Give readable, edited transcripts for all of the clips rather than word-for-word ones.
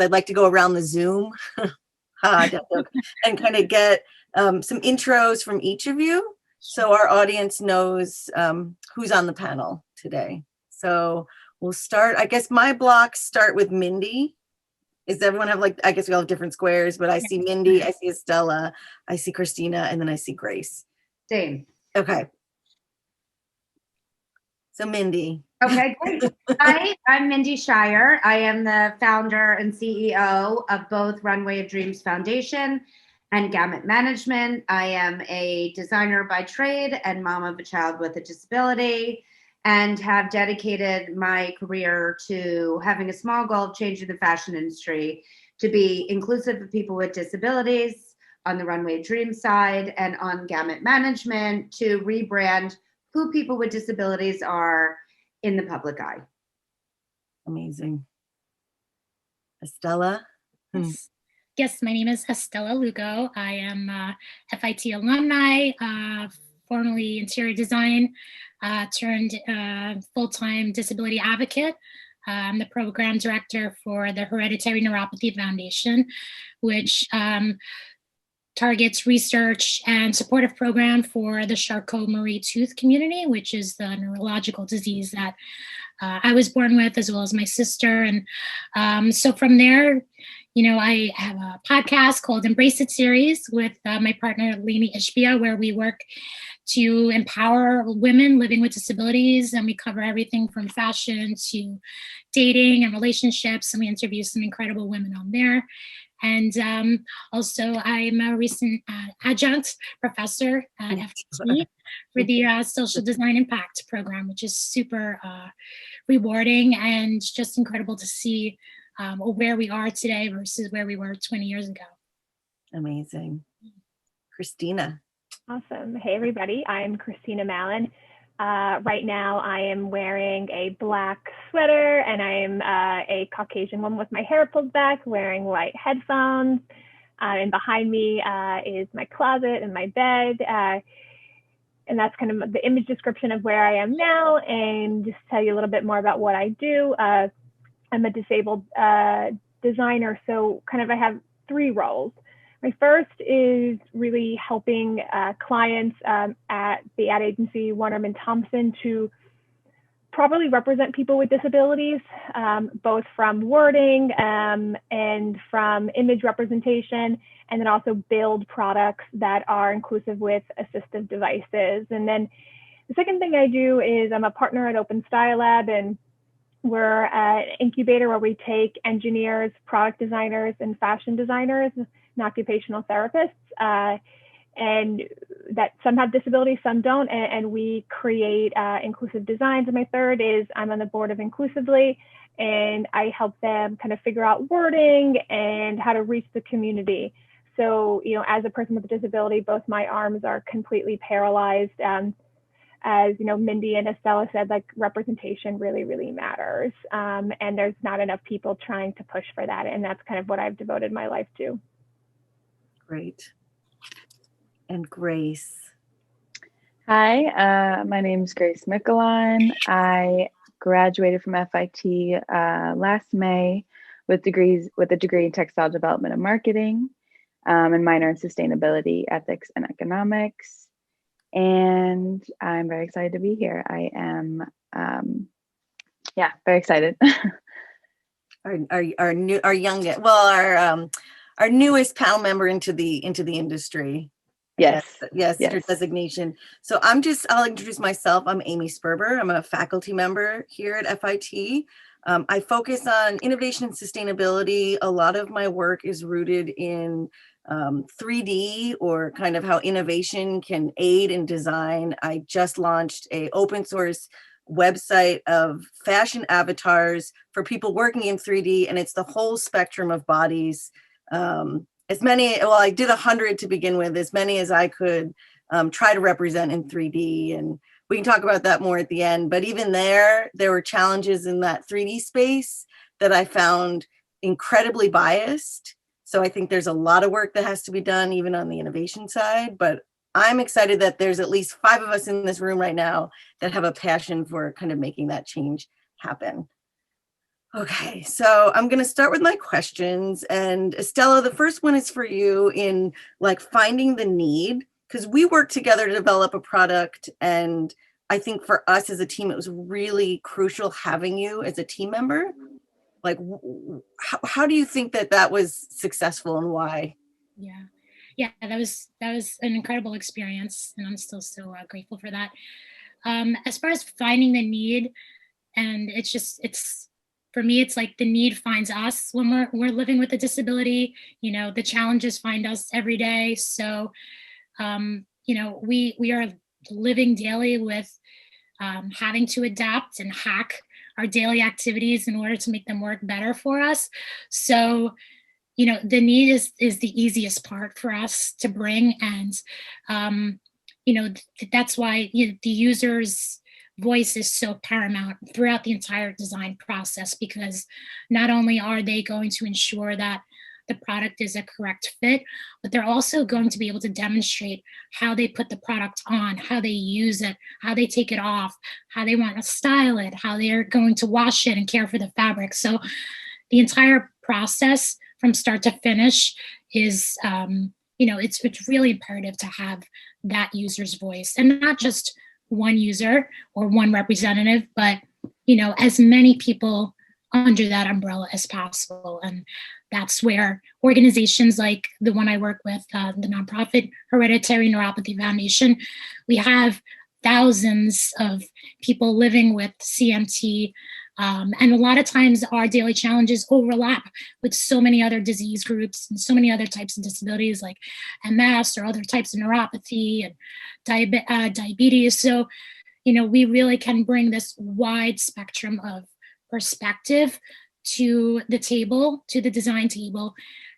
I'd like to go around the Zoom and kind of get some intros from each of you, so our audience knows who's on the panel today. So we'll start, I guess my blocks start with Mindy. Does everyone have, like, I guess we all have different squares, but I see Mindy, I see Estela, I see Christina, and then I see Grace. Same. Okay. So Mindy. Okay, great. Hi, I'm Mindy Shire. I am the founder and CEO of both Runway of Dreams Foundation and Gamut Management. I am a designer by trade and mom of a child with a disability, and have dedicated my career to having a small goal of changing the fashion industry to be inclusive of people with disabilities on the Runway of Dreams side, and on Gamut Management to rebrand who people with disabilities are in the public eye. Amazing. Estela. Yes, my name is Estela Lugo. I am FIT alumni, formerly interior design, turned full-time disability advocate. I'm the program director for the Hereditary Neuropathy Foundation, which targets research and supportive program for the Charcot-Marie-Tooth community, which is the neurological disease that I was born with, as well as my sister. And so from there, you know, I have a podcast called Embrace It Series with my partner, Lainey Ishbia, where we work to empower women living with disabilities. And we cover everything from fashion to dating and relationships. And we interview some incredible women on there. And also I'm a recent adjunct professor at FTC for the Social Design Impact program, which is super rewarding and just incredible to see where we are today versus where we were 20 years ago. Amazing. Christina. Awesome. Hey, everybody. I'm Christina Malin. Right now, I am wearing a black sweater, and I'm a Caucasian woman with my hair pulled back, wearing white headphones. And behind me is my closet and my bed. And that's kind of the image description of where I am now. And just tell you a little bit more about what I do. I'm a disabled designer, so kind of I have three roles. My first is really helping clients at the ad agency Wunderman Thompson to properly represent people with disabilities, both from wording and from image representation, and then also build products that are inclusive with assistive devices. And then the second thing I do is I'm a partner at Open Style Lab, and we're an incubator where we take engineers, product designers, and fashion designers and occupational therapists, and that some have disabilities, some don't, and we create inclusive designs. And my third is I'm on the board of Inclusively, and I help them kind of figure out wording and how to reach the community. So, you know, as a person with a disability, both my arms are completely paralyzed. As you know, Mindy and Estela said, like, representation really, really matters. And there's not enough people trying to push for that. And that's kind of what I've devoted my life to. Great. And Grace. Hi, my name is Grace Miquelon. I graduated from FIT last May with a degree in textile development and marketing, and minor in sustainability, ethics, and economics. And I'm very excited to be here. I am, very excited. Our youngest, well, our newest panel member into the industry. Yes. Yes, your designation. So I'll introduce myself. I'm Amy Sperber. I'm a faculty member here at FIT. I focus on innovation and sustainability. A lot of my work is rooted in 3D, or kind of how innovation can aid in design. I just launched an open source website of fashion avatars for people working in 3D, and it's the whole spectrum of bodies. I did 100 to begin with, as many as I could try to represent in 3D, and we can talk about that more at the end. But even there were challenges in that 3D space that I found incredibly biased. So I think there's a lot of work that has to be done, even on the innovation side. But I'm excited that there's at least 5 of us in this room right now that have a passion for kind of making that change happen. Okay, so I'm going to start with my questions. And Estela, the first one is for you in like finding the need, because we worked together to develop a product. And I think for us as a team, it was really crucial having you as a team member. Like, how do you think that that was successful and why? Yeah, that was an incredible experience, and I'm still so grateful for that. As far as finding the need, and it's for me, it's like the need finds us when we're living with a disability. The challenges find us every day. So we are living daily with having to adapt and hack our daily activities in order to make them work better for us. So the need is the easiest part for us to bring, and that's why the user's voice is so paramount throughout the entire design process, because not only are they going to ensure that the product is a correct fit, but they're also going to be able to demonstrate how they put the product on, how they use it, how they take it off, how they want to style it, how they're going to wash it and care for the fabric. So the entire process from start to finish is, it's really imperative to have that user's voice, and not just one user or one representative, but, as many people under that umbrella as possible. And that's where organizations like the one I work with, the nonprofit Hereditary Neuropathy Foundation, we have thousands of people living with CMT. And a lot of times our daily challenges overlap with so many other disease groups and so many other types of disabilities like MS or other types of neuropathy and diabetes. So, we really can bring this wide spectrum of perspective to the table, to the design table.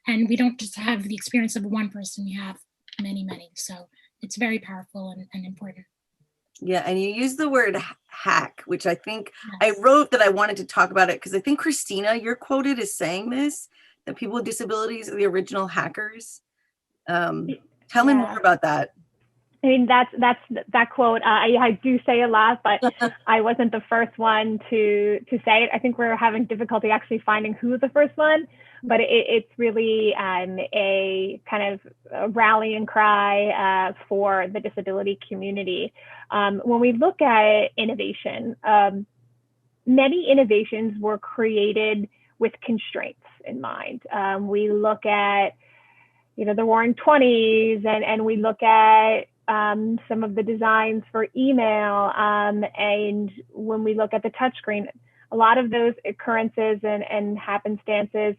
And we don't just have the experience of one person, we have many, many. So it's very powerful and important. Yeah, and you use the word hack, which I think Yes. I wrote that I wanted to talk about it because I think Christina, you're quoted as saying this, that people with disabilities are the original hackers. Tell me more about that. I mean, that's that quote. I do say a lot, but I wasn't the first one to say it. I think we're having difficulty actually finding who the first one, but it's really a kind of a rallying cry for the disability community. When we look at innovation, many innovations were created with constraints in mind. We look at the Roaring 20s, and we look at some of the designs for email, and when we look at the touchscreen, a lot of those occurrences and happenstances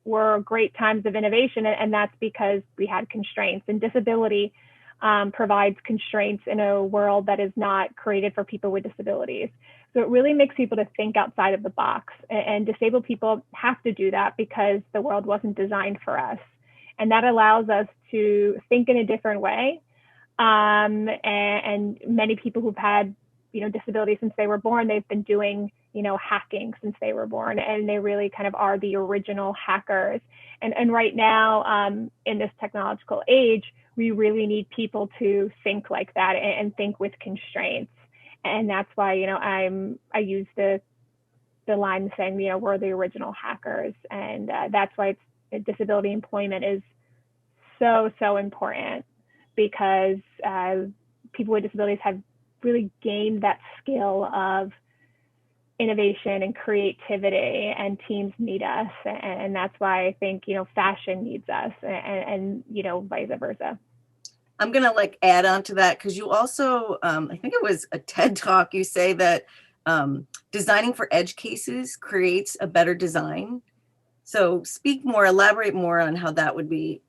were great times of innovation, and that's because we had constraints, and disability provides constraints in a world that is not created for people with disabilities. So it really makes people to think outside of the box, and disabled people have to do that because the world wasn't designed for us. And that allows us to think in a different way. And many people who've had, disabilities since they were born, they've been doing, hacking since they were born, and they really kind of are the original hackers. And right now, in this technological age, we really need people to think like that and think with constraints. And that's why, I use the line saying, we're the original hackers. And that's why disability employment is so important, because people with disabilities have really gained that skill of innovation and creativity, and teams need us. And that's why I think, fashion needs us, and vice versa. I'm going to add on to that, because you also, I think it was a TED talk, you say that designing for edge cases creates a better design. So elaborate more on how that would be,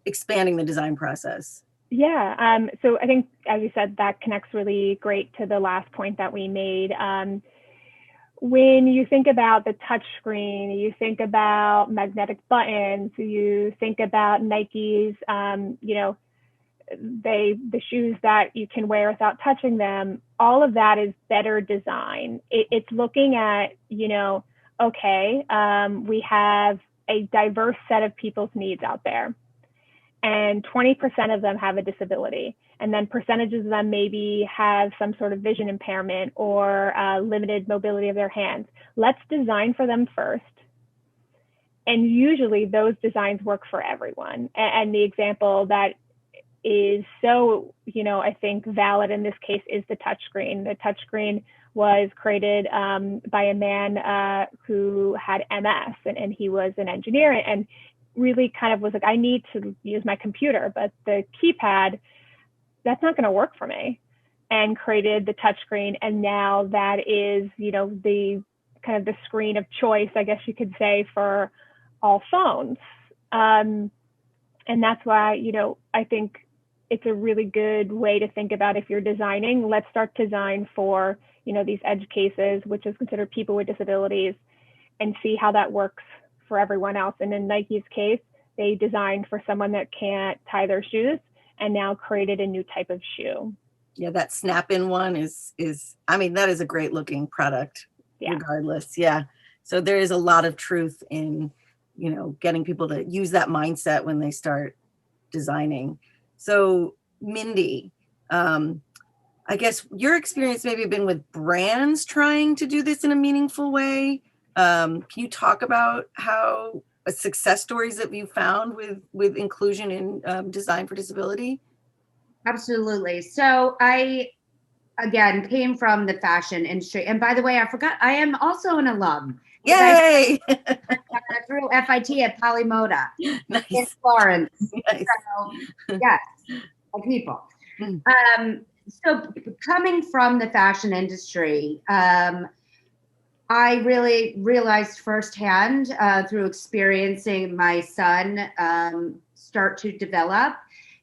expanding the design process. Yeah, so I think, as you said, that connects really great to the last point that we made. When you think about the touch screen, you think about magnetic buttons, you think about Nike's, the shoes that you can wear without touching them. All of that is better design. It's looking at, okay, we have a diverse set of people's needs out there. and 20% of them have a disability. And then percentages of them maybe have some sort of vision impairment or limited mobility of their hands. Let's design for them first. And usually those designs work for everyone. And the example that is so, I think valid in this case is the touchscreen. The touchscreen was created by a man who had MS, and he was an engineer, and really kind of was like, I need to use my computer, but the keypad, that's not going to work for me, and created the touchscreen. And now that is, the kind of the screen of choice, I guess you could say, for all phones. And that's why, I think it's a really good way to think about, if you're designing, let's start design for, these edge cases, which is considered people with disabilities, and see how that works for everyone else. And in Nike's case, they designed for someone that can't tie their shoes, and now created a new type of shoe. Yeah, that snap-in one is that is a great looking product, regardless. Yeah. So there is a lot of truth in, getting people to use that mindset when they start designing. So Mindy, I guess your experience maybe have been with brands trying to do this in a meaningful way. Can you talk about how success stories that you found with inclusion in design for disability? Absolutely. So I, again, came from the fashion industry. And by the way, I forgot, I am also an alum. Yay! Through FIT at Polymoda Nice. in Florence. Nice. So, yes, people. So coming from the fashion industry, I really realized firsthand through experiencing my son start to develop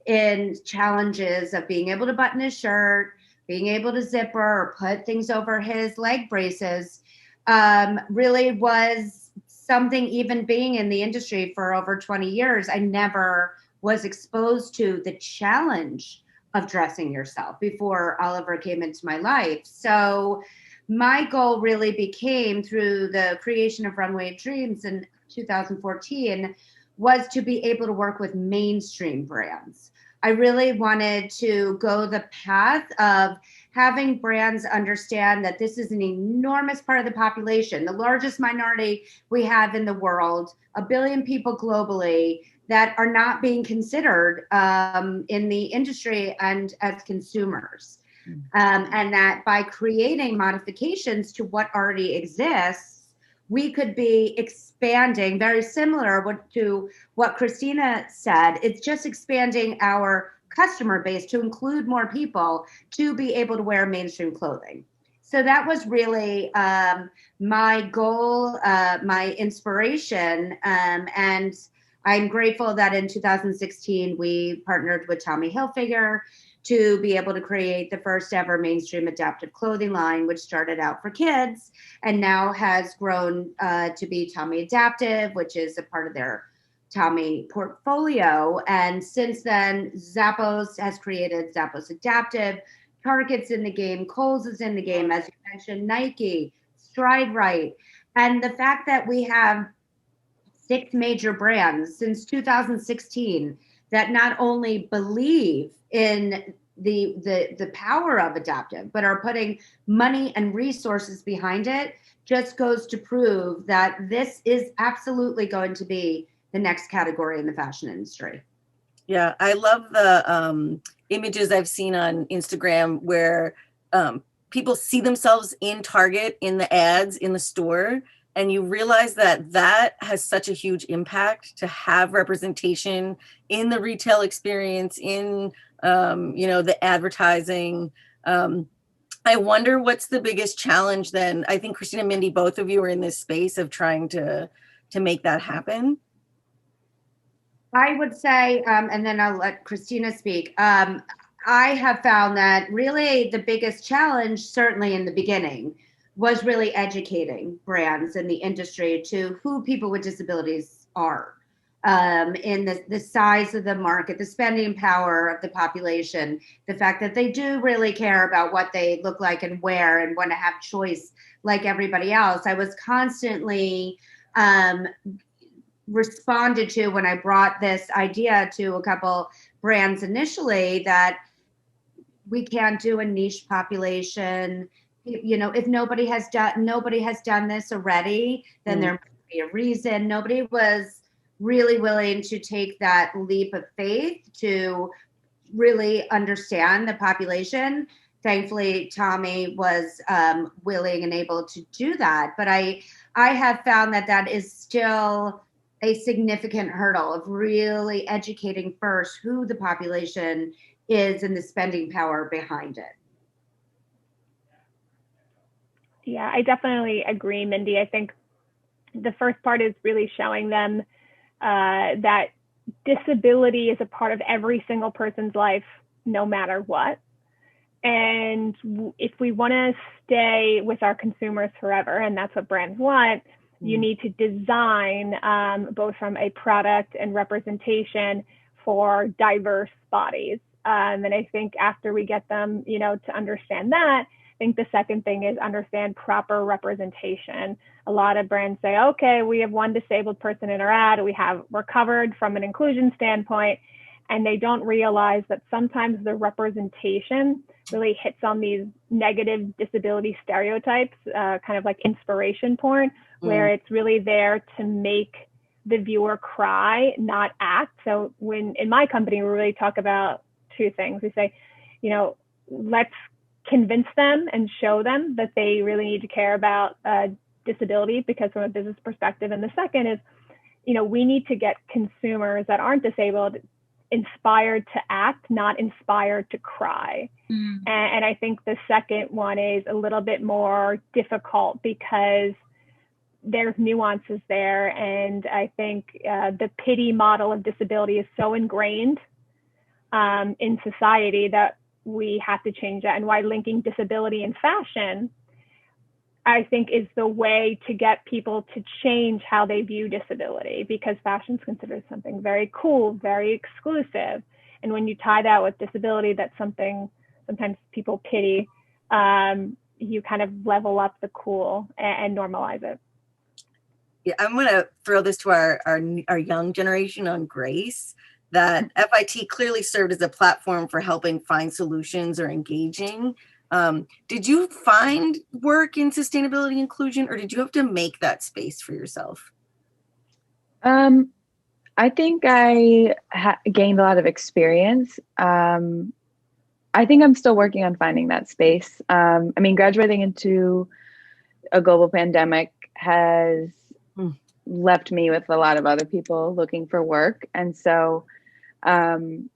in challenges of being able to button his shirt, being able to zipper or put things over his leg braces, really was something. Even being in the industry for over 20 years, I never was exposed to the challenge of dressing yourself before Oliver came into my life. So my goal really became, through the creation of Runway of Dreams in 2014, was to be able to work with mainstream brands. I really wanted to go the path of having brands understand that this is an enormous part of the population, the largest minority we have in the world, 1 billion people globally, that are not being considered in the industry and as consumers. And that by creating modifications to what already exists, we could be expanding, very similar to what Christina said. It's just expanding our customer base to include more people to be able to wear mainstream clothing. So that was really my goal, my inspiration. And I'm grateful that in 2016, we partnered with Tommy Hilfiger to be able to create the first ever mainstream adaptive clothing line, which started out for kids and now has grown to be Tommy Adaptive, which is a part of their Tommy portfolio. And since then, Zappos has created Zappos Adaptive, Target's in the game, Kohl's is in the game, as you mentioned, Nike, Stride Right. And the fact that we have 6 major brands since 2016 that not only believe in the power of adaptive, but are putting money and resources behind it, just goes to prove that this is absolutely going to be the next category in the fashion industry. Yeah, I love the images I've seen on Instagram where people see themselves in Target, in the ads, in the store, and you realize that that has such a huge impact to have representation in the retail experience, in the advertising. I wonder what's the biggest challenge then. I think Christina, Mindy, both of you are in this space of trying to make that happen. I would say, and then I'll let Christina speak. I have found that really the biggest challenge, certainly in the beginning, was really educating brands in the industry to who people with disabilities are, in the size of the market, the spending power of the population, the fact that they do really care about what they look like and wear and want to have choice like everybody else. I was constantly responded to when I brought this idea to a couple brands initially, that we can't do a niche population. You know, if nobody has done this already, then there must be a reason. Nobody was really willing to take that leap of faith to really understand the population. Thankfully, Tommy was willing and able to do that. But I have found that is still a significant hurdle of really educating first who the population is and the spending power behind it. Yeah, I definitely agree, Mindy. I think the first part is really showing them that disability is a part of every single person's life, no matter what. And if we want to stay with our consumers forever, and that's what brands want, you need to design both from a product and representation for diverse bodies. And I think after we get them, to understand that, I think the second thing is understand proper representation. A lot of brands say, okay, we have one disabled person in our ad, we're covered from an inclusion standpoint, and they don't realize that sometimes the representation really hits on these negative disability stereotypes, kind of like inspiration porn, where it's really there to make the viewer cry, not act. So in my company, we really talk about two things. We say, let's convince them and show them that they really need to care about disability, because from a business perspective. And the second is, we need to get consumers that aren't disabled inspired to act, not inspired to cry. And I think the second one is a little bit more difficult because there's nuances there. And I think the pity model of disability is so ingrained in society that we have to change that. And why linking disability and fashion, I think, is the way to get people to change how they view disability, because fashion is considered something very cool, very exclusive. And when you tie that with disability, that's something sometimes people pity, you kind of level up the cool and normalize it. Yeah, I'm going to throw this to our young generation on Grace, that FIT clearly served as a platform for helping find solutions or engaging. Did you find work in sustainability inclusion, or did you have to make that space for yourself? I think I gained a lot of experience. I think I'm still working on finding that space. Graduating into a global pandemic has left me with a lot of other people looking for work. And so I'm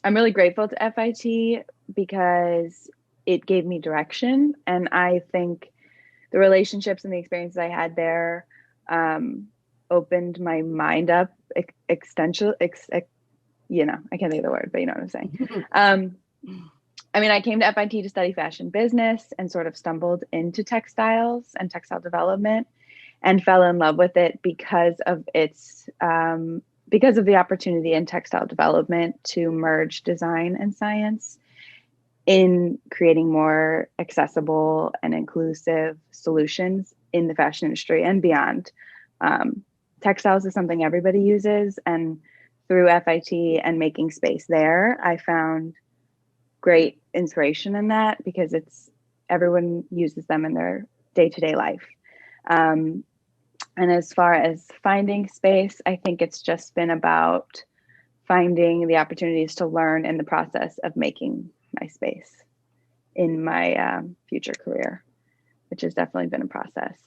really grateful to FIT because it gave me direction. And I think the relationships and the experiences I had there opened my mind up I can't think of the word, but you know what I'm saying. I came to FIT to study fashion business and sort of stumbled into textiles and textile development and fell in love with it because of the opportunity in textile development to merge design and science in creating more accessible and inclusive solutions in the fashion industry and beyond. Textiles is something everybody uses, and through FIT and making space there, I found great inspiration in that because everyone uses them in their day-to-day life. And as far as finding space, I think it's just been about finding the opportunities to learn in the process of making my space in my future career, which has definitely been a process,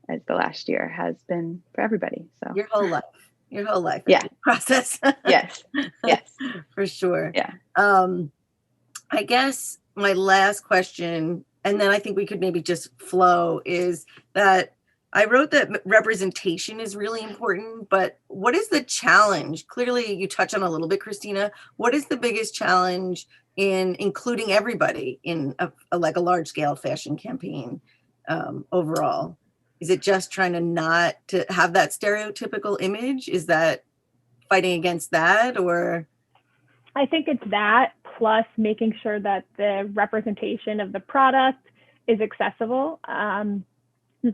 as the last year has been for everybody. So your whole life yeah, process. yes For sure. Yeah. I guess my last question, and then I think we could maybe just flow, is that I wrote that representation is really important, but what is the challenge? Clearly you touch on a little bit, Christina. What is the biggest challenge in including everybody in a large scale fashion campaign overall? Is it just trying to not to have that stereotypical image? Is that fighting against that, or? I think it's that, plus making sure that the representation of the product is accessible.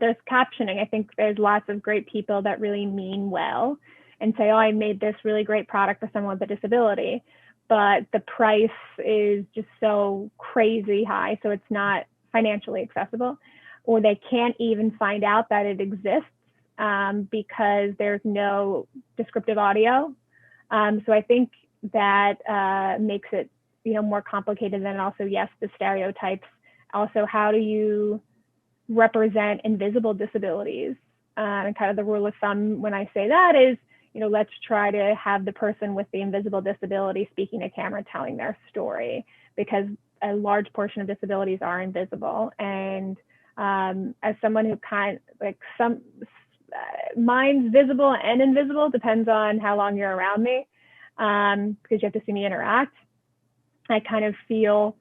there's captioning. I think there's lots of great people that really mean well and say, oh, I made this really great product for someone with a disability, but the price is just so crazy high, so it's not financially accessible, or they can't even find out that it exists because there's no descriptive audio. So I think that makes it, more complicated. Than also, yes, the stereotypes. Also, how do you represent invisible disabilities? And kind of the rule of thumb when I say that is, let's try to have the person with the invisible disability speaking to camera, telling their story, because a large portion of disabilities are invisible. And as someone who mine's visible and invisible, depends on how long you're around me, because you have to see me interact. I kind of feel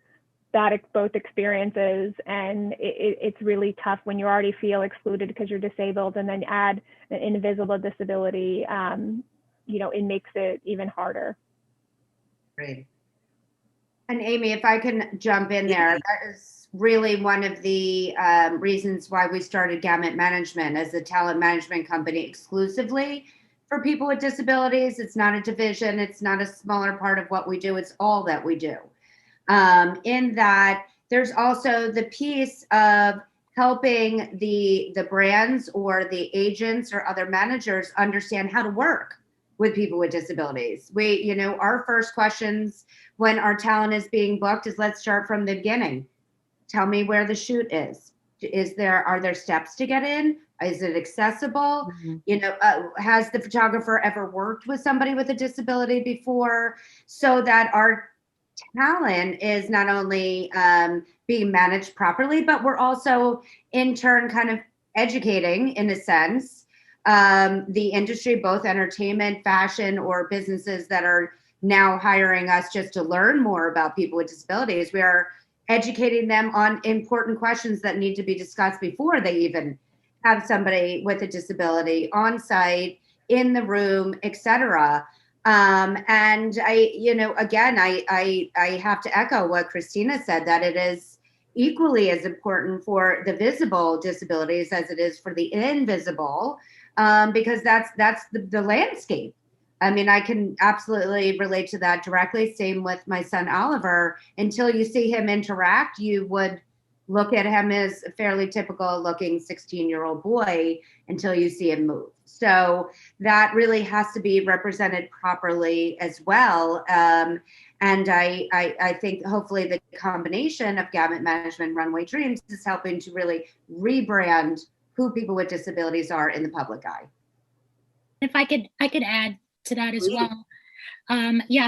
that both experiences, and it's really tough when you already feel excluded because you're disabled, and then add an invisible disability. It makes it even harder. Great. And Amy, if I can jump in there, that is really one of the reasons why we started Gamut Management as a talent management company exclusively for people with disabilities. It's not a division. It's not a smaller part of what we do. It's all that we do. In that, there's also the piece of helping the brands or the agents or other managers understand how to work with people with disabilities. Our first questions when our talent is being booked is, let's start from the beginning. Tell me where the shoot is. Are there steps to get in? Is it accessible? Has the photographer ever worked with somebody with a disability before? So that our talent is not only being managed properly, but we're also in turn kind of educating, in a sense, the industry, both entertainment, fashion, or businesses that are now hiring us just to learn more about people with disabilities. We are educating them on important questions that need to be discussed before they even have somebody with a disability on site, in the room, etc. And I have to echo what Christina said, that it is equally as important for the visible disabilities as it is for the invisible, because that's the landscape. I mean, I can absolutely relate to that directly. Same with my son, Oliver. Until you see him interact, you would look at him as a fairly typical looking 16-year-old boy until you see him move. So that really has to be represented properly as well. And I think hopefully the combination of Gamut Management and Runway Dreams is helping to really rebrand who people with disabilities are in the public eye. If I could add to that as well.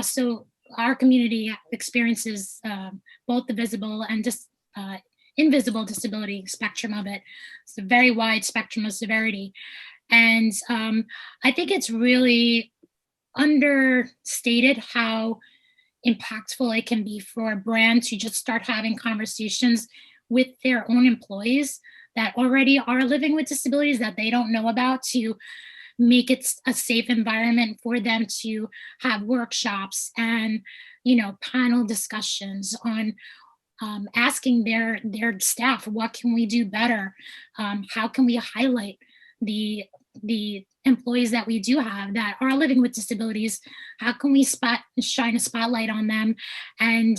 So our community experiences both the visible and invisible disability spectrum of it. It's a very wide spectrum of severity. And I think it's really understated how impactful it can be for a brand to just start having conversations with their own employees that already are living with disabilities that they don't know about, to make it a safe environment for them to have workshops and, panel discussions on asking their staff, what can we do better? How can we highlight the employees that we do have that are living with disabilities? How can we shine a spotlight on them and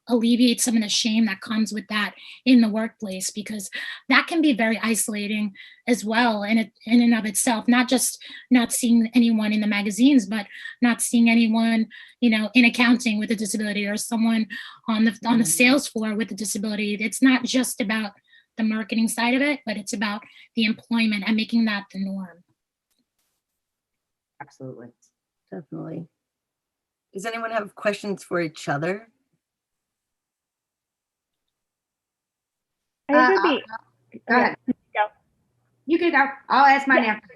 alleviate some of the shame that comes with that in the workplace? Because that can be very isolating as well in and of itself, not just not seeing anyone in the magazines, but not seeing anyone, in accounting with a disability, or someone on the sales floor with a disability. It's not just about the marketing side of it, but it's about the employment and making that the norm. Absolutely. Definitely. Does anyone have questions for each other? Go ahead. Go. You can go. I'll ask mine after.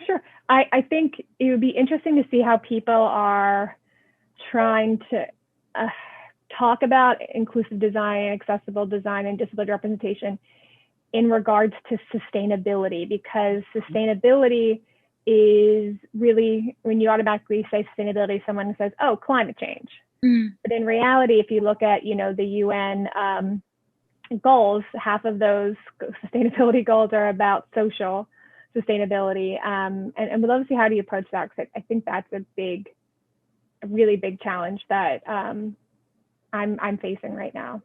Sure. I think it would be interesting to see how people are trying to talk about inclusive design, accessible design, and disability representation in regards to sustainability, because sustainability is really, when you automatically say sustainability, someone says, oh, climate change. But in reality, if you look at, the UN goals, half of those sustainability goals are about social sustainability. And we'd love to see how do you approach that, because I think that's a really big challenge that I'm facing right now.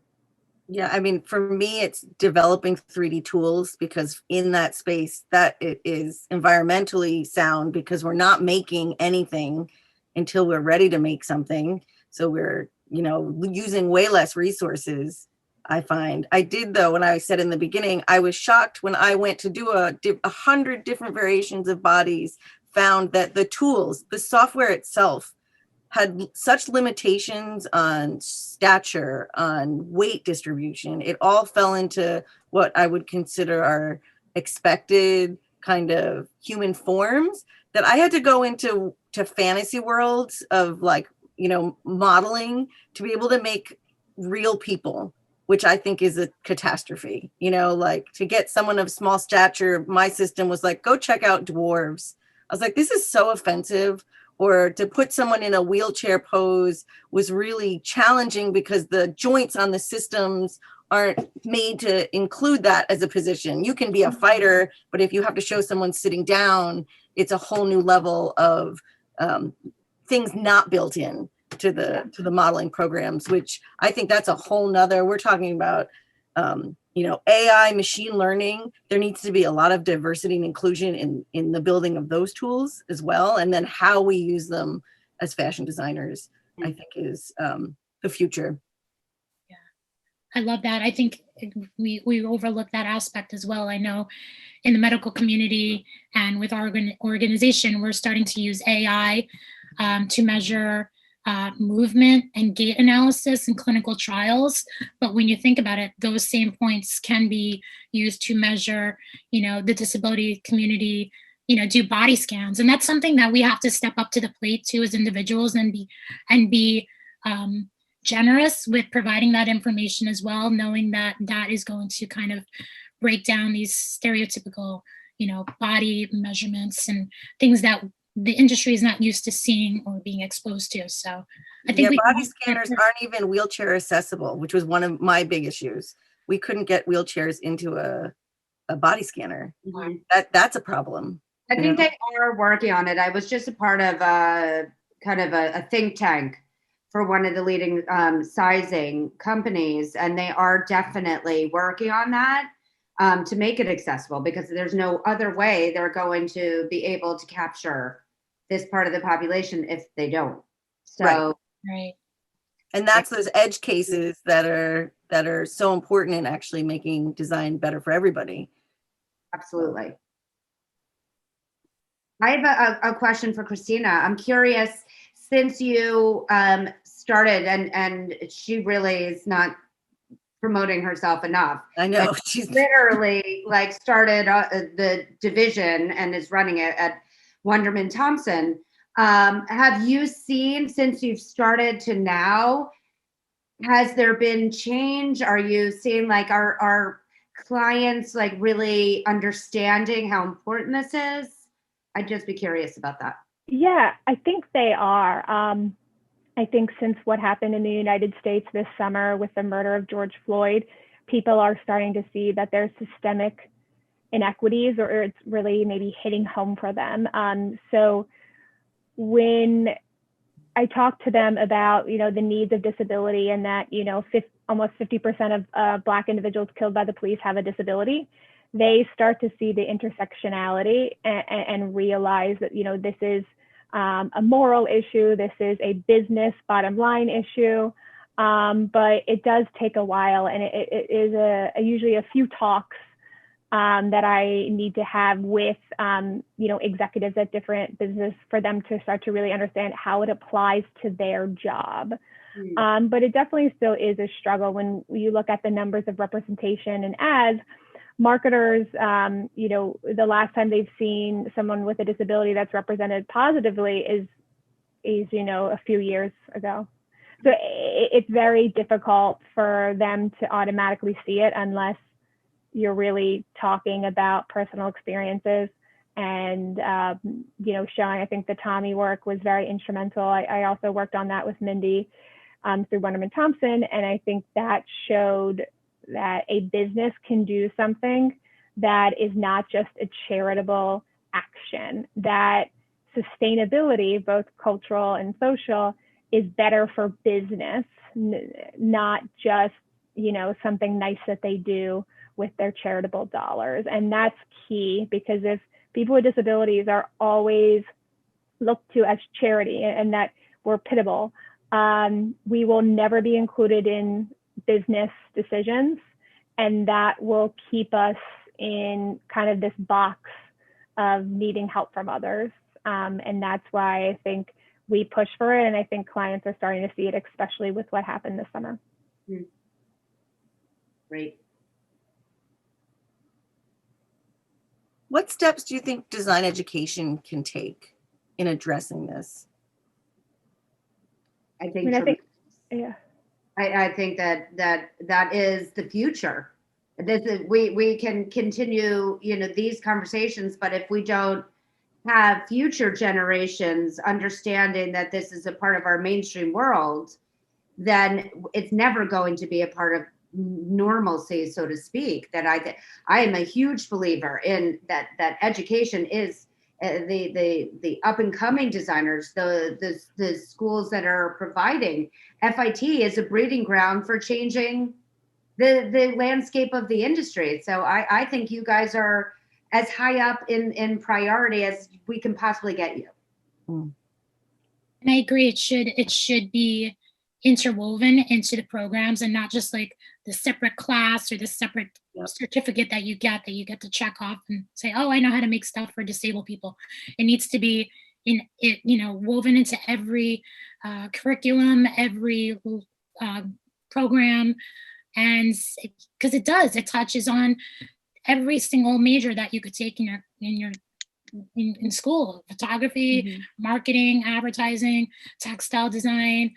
Yeah, I mean, for me, it's developing 3D tools, because in that space that it is environmentally sound, because we're not making anything until we're ready to make something. So we're, using way less resources, I find. I did, though, when I said in the beginning, I was shocked when I went to do 100 different variations of bodies, found that the tools, the software itself, had such limitations on stature, on weight distribution. It all fell into what I would consider our expected kind of human forms, that I had to go into fantasy worlds of modeling to be able to make real people, which I think is a catastrophe. To get someone of small stature, my system was like, go check out dwarves. I was like, this is so offensive. Or to put someone in a wheelchair pose was really challenging, because the joints on the systems aren't made to include that as a position. You can be a fighter, but if you have to show someone sitting down, it's a whole new level of things not built in to the modeling programs, which I think that's a whole nother, we're talking about AI, machine learning. There needs to be a lot of diversity and inclusion in the building of those tools as well. And then how we use them as fashion designers, I think, is the future. Yeah, I love that. I think we overlook that aspect as well. I know in the medical community and with our organization, we're starting to use AI to measure movement and gait analysis in clinical trials. But when you think about it, those same points can be used to measure, the disability community, do body scans. And that's something that we have to step up to the plate too as individuals, and be generous with providing that information as well, knowing that that is going to kind of break down these stereotypical, body measurements and things that the industry is not used to seeing or being exposed to. So I think body scanners aren't even wheelchair accessible, which was one of my big issues. We couldn't get wheelchairs into a body scanner. Mhm. That's a problem. I think they are working on it. I was just a part of a think tank for one of the leading sizing companies, and they are definitely working on that to make it accessible, because there's no other way they're going to be able to capture this part of the population if they don't. So right. And that's those edge cases that are so important in actually making design better for everybody. Absolutely. I have a question for Christina. I'm curious, since you started, and she really is not promoting herself enough. I know. She's literally started the division and is running it at Wunderman Thompson. Have you seen, since you've started to now, has there been change? Are you seeing our clients really understanding how important this is? I'd just be curious about that. Yeah, I think they are. I think since what happened in the United States this summer with the murder of George Floyd, people are starting to see that there's systemic inequities, or it's really maybe hitting home for them. So when I talk to them about, the needs of disability, and that, almost 50% of Black individuals killed by the police have a disability, they start to see the intersectionality and realize that, this is a moral issue. This is a business bottom line issue. But it does take a while, and it is usually a few talks that I need to have with, executives at different business for them to start to really understand how it applies to their job. But it definitely still is a struggle when you look at the numbers of representation. And as marketers, the last time they've seen someone with a disability that's represented positively is a few years ago. So it's very difficult for them to automatically see it unless you're really talking about personal experiences and, showing. I think the Tommy work was very instrumental. I also worked on that with Mindy through Wunderman Thompson. And I think that showed that a business can do something that is not just a charitable action, that sustainability, both cultural and social, is better for business, not just, you know, something nice that they do with their charitable dollars. And that's key, because if people with disabilities are always looked to as charity and that we're pitiable, we will never be included in business decisions. And that will keep us in kind of this box of needing help from others. And that's why I think we push for it. And I think clients are starting to see it, especially with what happened this summer. Great. What steps do you think design education can take in addressing this? I I think, mean, I think, yeah. I think that is the future. This is, we can continue, you know, these conversations, but if we don't have future generations understanding that this is a part of our mainstream world, then it's never going to be a part of normalcy, so to speak. That I am a huge believer in that education is the up and coming designers, the schools that are providing FIT is a breeding ground for changing the landscape of the industry. So I think you guys are as high up in priority as we can possibly get you. And I agree. It should be interwoven into the programs and not just like the separate class or the separate certificate that you get to check off and say, oh, I know how to make stuff for disabled people. It needs to be woven into every curriculum, every program, and because it touches on every single major that you could take in school: photography, marketing, advertising, textile design.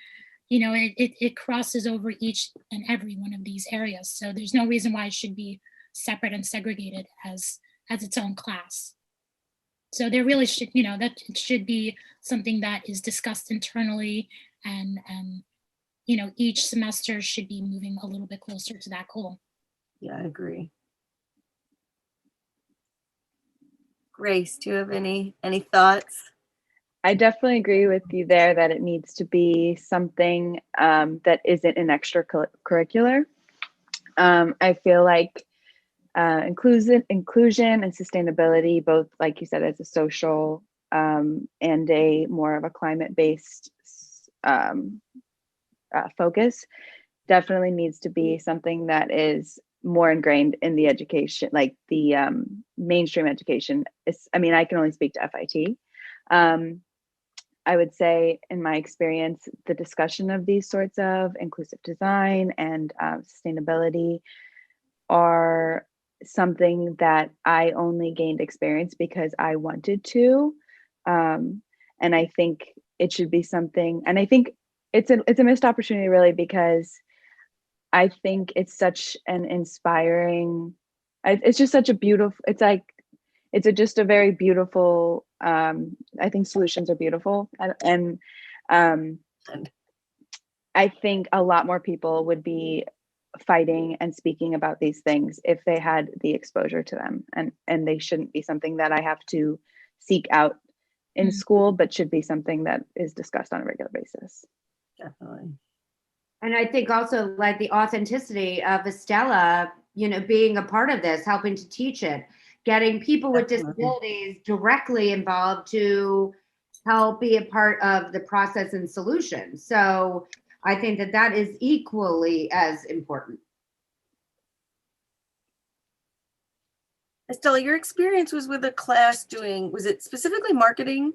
It crosses over each and every one of these areas. So there's no reason why it should be separate and segregated as its own class. So there really should, that it should be something that is discussed internally, and each semester should be moving a little bit closer to that goal. Yeah, I agree. Grace, do you have any thoughts? I definitely agree with you there that it needs to be something that isn't an extracurricular. I feel like inclusion and sustainability, both, like you said, as a social and a more of a climate-based focus, definitely needs to be something that is more ingrained in the education, like the mainstream education. I can only speak to FIT. I would say, in my experience, the discussion of these sorts of inclusive design and sustainability are something that I only gained experience because I wanted to. And I think it should be something, and I think it's a missed opportunity, really, because I think it's such an inspiring, it's just such a beautiful, just a very beautiful, I think solutions are beautiful. And I think a lot more people would be fighting and speaking about these things if they had the exposure to them. And they shouldn't be something that I have to seek out in school, but should be something that is discussed on a regular basis. Definitely. And I think also, like, the authenticity of Estela, being a part of this, helping to teach it, getting people with disabilities directly involved to help be a part of the process and solution. So I think that is equally as important. Estela, your experience was with a class was it specifically marketing?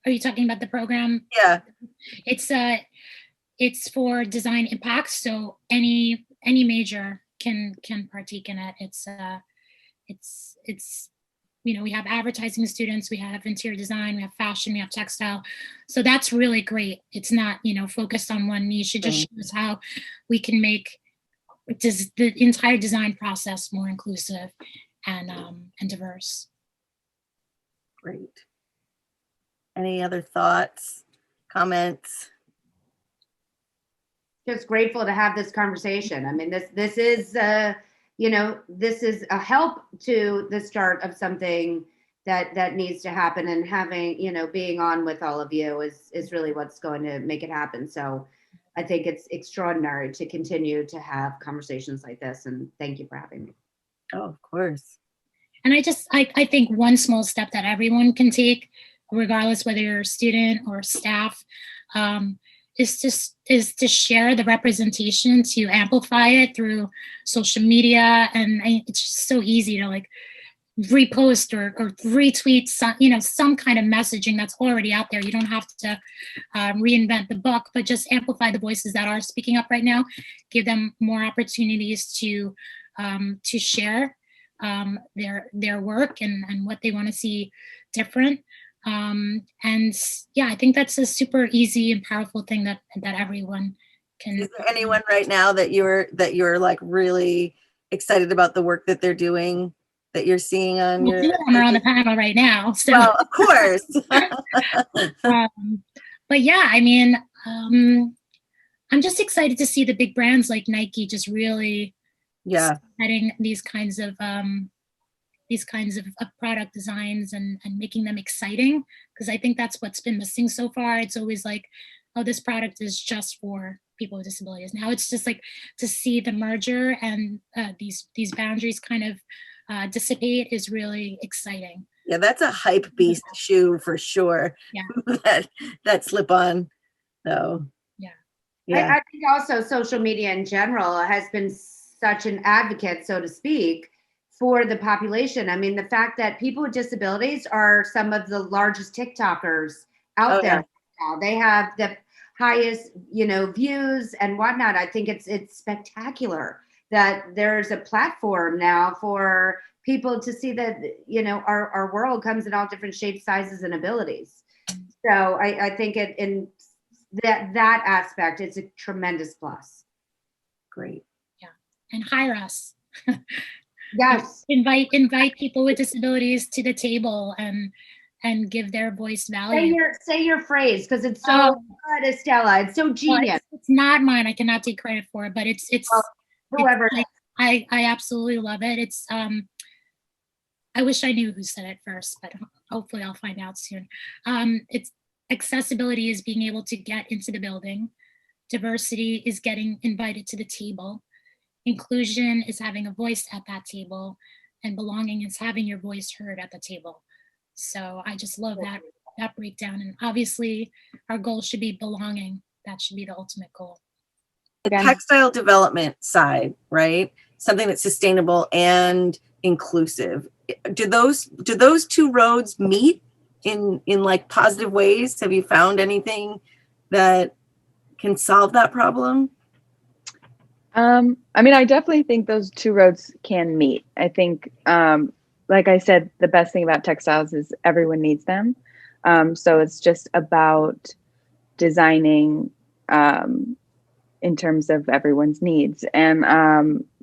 Are you talking about the program? Yeah. It's for design impact, so any major can partake in it. It's we have advertising students, we have interior design, we have fashion, we have textile. So that's really great. It's not focused on one niche. It just shows how we can make the entire design process more inclusive and diverse. Great. Any other thoughts, comments? just grateful to have this conversation. I mean, this is you know, this is a help to the start of something that needs to happen, and having, you know, being on with all of you is really what's going to make it happen. So I think it's extraordinary to continue to have conversations like this, and thank you for having me. Oh, of course. And I think one small step that everyone can take, regardless whether you're a student or staff, is to share the representation, to amplify it through social media. And it's just so easy to like repost or retweet some, you know, some kind of messaging that's already out there. You don't have to reinvent the book, but just amplify the voices that are speaking up right now. Give them more opportunities to share their work and what they want to see different. And yeah, I think that's a super easy and powerful thing that everyone can. Is there anyone right now that you're like really excited about the work that they're doing, that you're seeing on Well, your? two of them are on the panel right now, so. Well, of course. But yeah, I mean, I'm just excited to see the big brands like Nike just really setting these kinds of product designs and making them exciting, because I think that's what's been missing so far. It's always like, oh, this product is just for people with disabilities. Now it's just like to see the merger and these boundaries kind of dissipate is really exciting. Yeah, that's a hype beast shoe for sure. Yeah. that slip on. So yeah. I think also social media in general has been such an advocate, so to speak, for the population. I mean, the fact that people with disabilities are some of the largest TikTokers out there now. They have the highest, you know, views and whatnot. I think it's spectacular that there's a platform now for people to see that, you know, our world comes in all different shapes, sizes, and abilities. So I think in that aspect, it's a tremendous plus. Great. Yeah. And hire us. Yes. Invite people with disabilities to the table and give their voice value. Say your phrase, because it's so good, Estela. It's so genius. Well, it's not mine. I cannot take credit for it, but it's whoever. I absolutely love it. It's I wish I knew who said it first, but hopefully I'll find out soon. It's accessibility is being able to get into the building. Diversity is getting invited to the table. Inclusion is having a voice at that table, and belonging is having your voice heard at the table. So I just love that breakdown. And obviously our goal should be belonging. That should be the ultimate goal. The textile development side, right? Something that's sustainable and inclusive. Do those two roads meet in like positive ways? Have you found anything that can solve that problem? I mean, I definitely think those two roads can meet. I think, like I said, the best thing about textiles is everyone needs them. So it's just about designing in terms of everyone's needs. And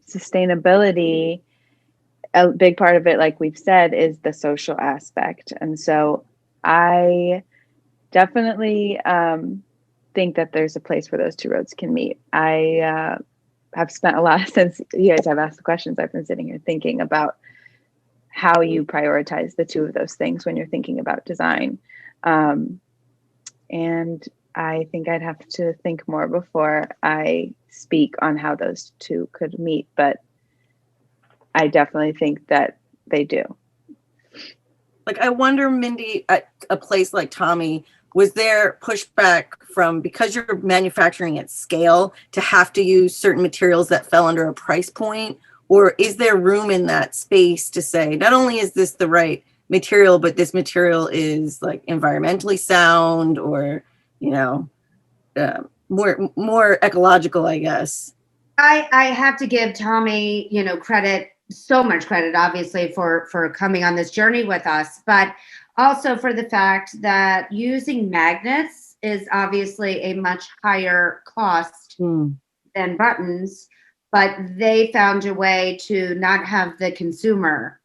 sustainability, a big part of it, like we've said, is the social aspect. And so I definitely think that there's a place where those two roads can meet. I have spent a lot, since you guys have asked the questions, I've been sitting here thinking about how you prioritize the two of those things when you're thinking about design. And I think I'd have to think more before I speak on how those two could meet, but I definitely think that they do. Like, I wonder, Mindy, at a place like Tommy, was there pushback from, because you're manufacturing at scale, to have to use certain materials that fell under a price point? Or is there room in that space to say, not only is this the right material, but this material is like environmentally sound, or, you know, more ecological, I guess? I have to give Tommy, you know, credit, so much credit, obviously, for coming on this journey with us, but also for the fact that using magnets is obviously a much higher cost than buttons, but they found a way to not have the consumer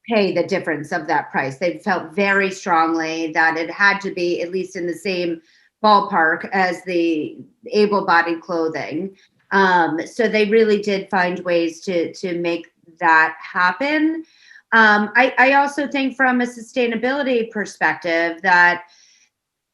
pay the difference of that price. They felt very strongly that it had to be at least in the same ballpark as the able-bodied clothing. So they really did find ways to make that happen. I also think from a sustainability perspective that,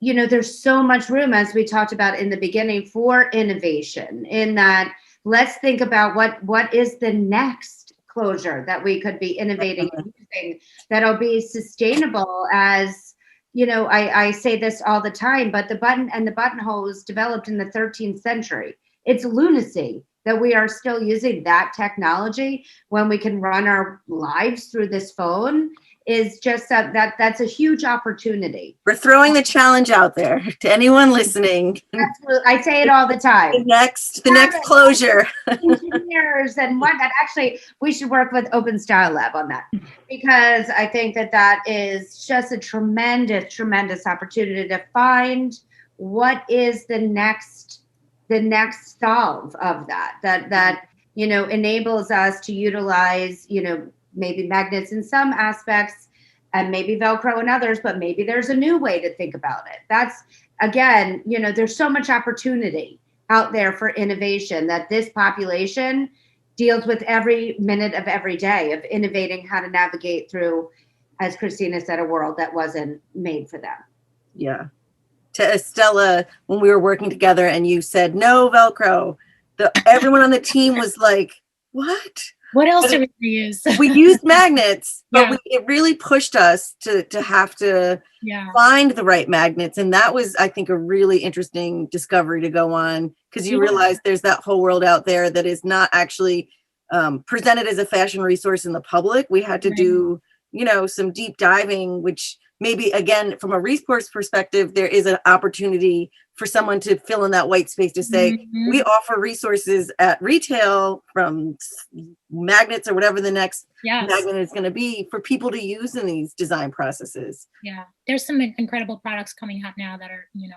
you know, there's so much room, as we talked about in the beginning, for innovation, in that let's think about what is the next closure that we could be innovating and using that'll be sustainable. As you know, I say this all the time, but the button and the buttonhole was developed in the 13th century. It's lunacy that we are still using that technology when we can run our lives through this phone. Is just that's a huge opportunity. We're throwing the challenge out there to anyone listening. Absolutely. I say it all the time. The next closure. Engineers and whatnot. Actually, we should work with Open Style Lab on that, because I think that is just a tremendous, tremendous opportunity to find what is the next solve of that you know, enables us to utilize, you know, maybe magnets in some aspects and maybe Velcro in others, but maybe there's a new way to think about it. That's, again, you know, there's so much opportunity out there for innovation that this population deals with every minute of every day, of innovating how to navigate through, as Christina said, a world that wasn't made for them. Yeah. To Estela, when we were working together and you said no Velcro, everyone on the team was like, what? What else are we going to use? We used magnets, but Yeah. it really pushed us to have to find the right magnets. And that was, I think, a really interesting discovery to go on, because you realize there's that whole world out there that is not actually presented as a fashion resource in the public. We had to do, you know, some deep diving, which maybe, again, from a resource perspective, there is an opportunity for someone to fill in that white space to say, we offer resources at retail, from magnets or whatever the next magnet is going to be, for people to use in these design processes. Yeah, there's some incredible products coming out now that are, you know,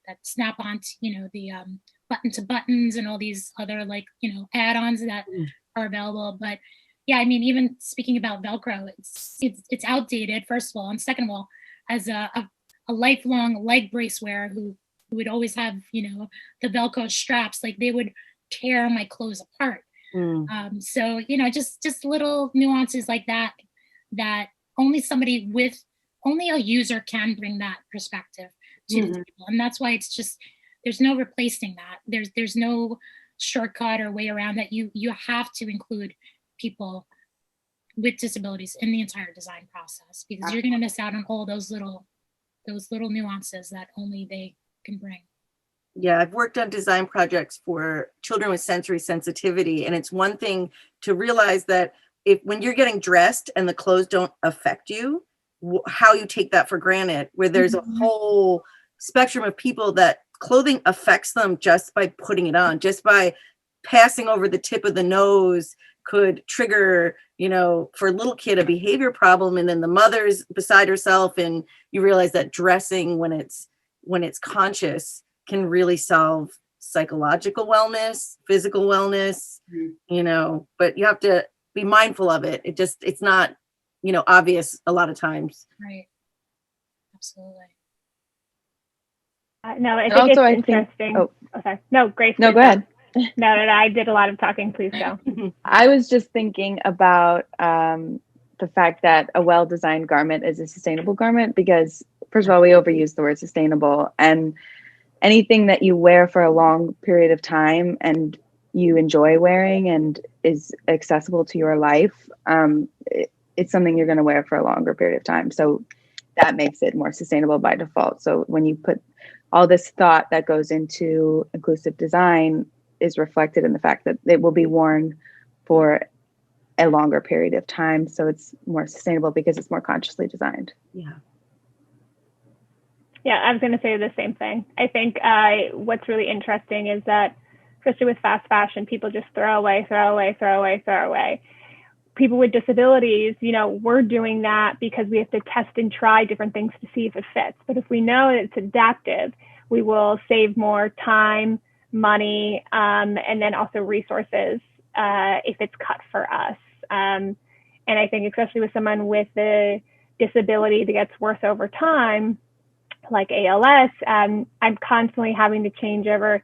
that snap on to, you know, the button to buttons and all these other, like, you know, add-ons that are available. But yeah, I mean, even speaking about Velcro, it's outdated, first of all, and second of all, as a lifelong leg brace wearer who would always have, you know, the Velcro straps, like they would tear my clothes apart. So, you know, just little nuances like that only only a user can bring that perspective to the table. And that's why it's just, there's no replacing that. There's no shortcut or way around that. You have to include people with disabilities in the entire design process, because you're going to miss out on all those little nuances that only they can bring. Yeah, I've worked on design projects for children with sensory sensitivity, and it's one thing to realize that when you're getting dressed and the clothes don't affect you, how you take that for granted, where there's a whole spectrum of people that clothing affects them just by putting it on, just by passing over the tip of the nose could trigger, you know, for a little kid, a behavior problem, and then the mother's beside herself, and you realize that dressing when it's conscious can really solve psychological wellness, physical wellness, you know, but you have to be mindful of it. It's not, you know, obvious a lot of times. Right. Absolutely. No, I think it's interesting. Sorry. No, Grace. No, go ahead. No, I did a lot of talking. Please go. I was just thinking about the fact that a well-designed garment is a sustainable garment, because first of all, we overuse the word sustainable, and anything that you wear for a long period of time and you enjoy wearing and is accessible to your life, it's something you're going to wear for a longer period of time. So that makes it more sustainable by default. So when you put all this thought that goes into inclusive design, is reflected in the fact that it will be worn for a longer period of time. So it's more sustainable because it's more consciously designed. Yeah. Yeah, I was going to say the same thing. I think what's really interesting is that, especially with fast fashion, people just throw away. People with disabilities, you know, we're doing that because we have to test and try different things to see if it fits. But if we know that it's adaptive, we will save more time, money, and then also resources if it's cut for us. And I think especially with someone with a disability that gets worse over time, like ALS, I'm constantly having to change over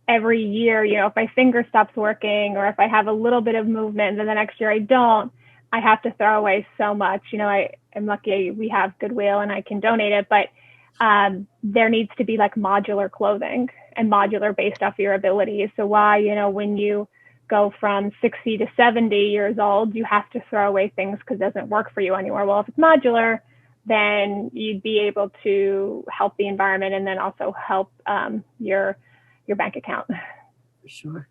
every year. You know, if my finger stops working or if I have a little bit of movement and then the next year I don't, I have to throw away so much. You know, I'm lucky we have Goodwill and I can donate it, but there needs to be like modular clothing and modular based off your abilities. So why, you know, when you go from 60 to 70 years old, you have to throw away things because it doesn't work for you anymore. Well, if it's modular, then you'd be able to help the environment and then also help your bank account. For sure.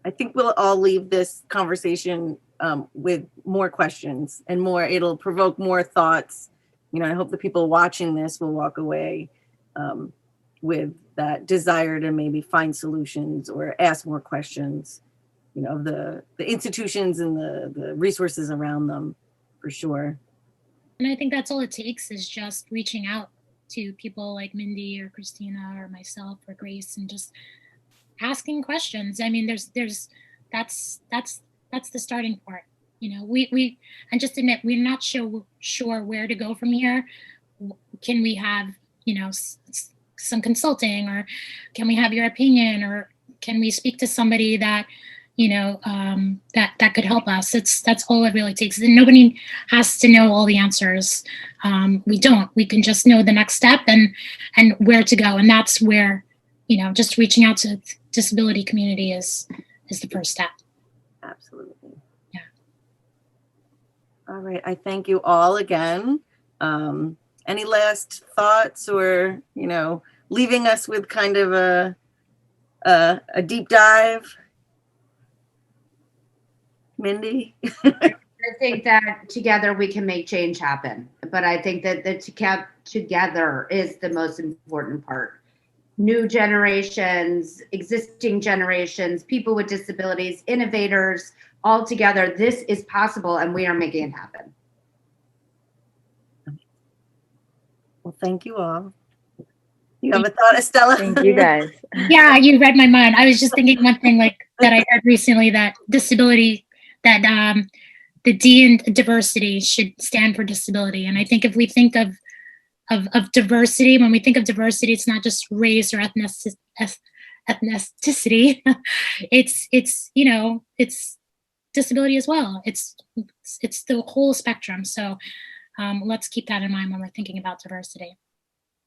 I think we'll all leave this conversation with more questions and more, it'll provoke more thoughts. You know, I hope the people watching this will walk away with that desire to maybe find solutions or ask more questions, you know, the institutions and the resources around them, for sure. And I think that's all it takes is just reaching out to people like Mindy or Christina or myself or Grace and just asking questions. I mean, that's the starting part. You know, we and just admit we're not sure where to go from here. Can we have, you know, some consulting, or can we have your opinion, or can we speak to somebody that, you know, that could help us? That's all it really takes. And nobody has to know all the answers. We don't. We can just know the next step and where to go. And that's where, you know, just reaching out to the disability community is the first step. Absolutely. Yeah. All right. I thank you all again. Any last thoughts, or, you know, leaving us with kind of a deep dive? Mindy? I think that together we can make change happen. But I think that together is the most important part. New generations, existing generations, people with disabilities, innovators, all together, this is possible and we are making it happen. Well, thank you all. You have a thought, Estela? Thank you guys. Yeah, you read my mind. I was just thinking one thing like that I heard recently, that disability, that the D in diversity should stand for disability. And I think if we think of diversity, when we think of diversity, it's not just race or ethnicity. It's you know, it's disability as well. It's the whole spectrum. So let's keep that in mind when we're thinking about diversity.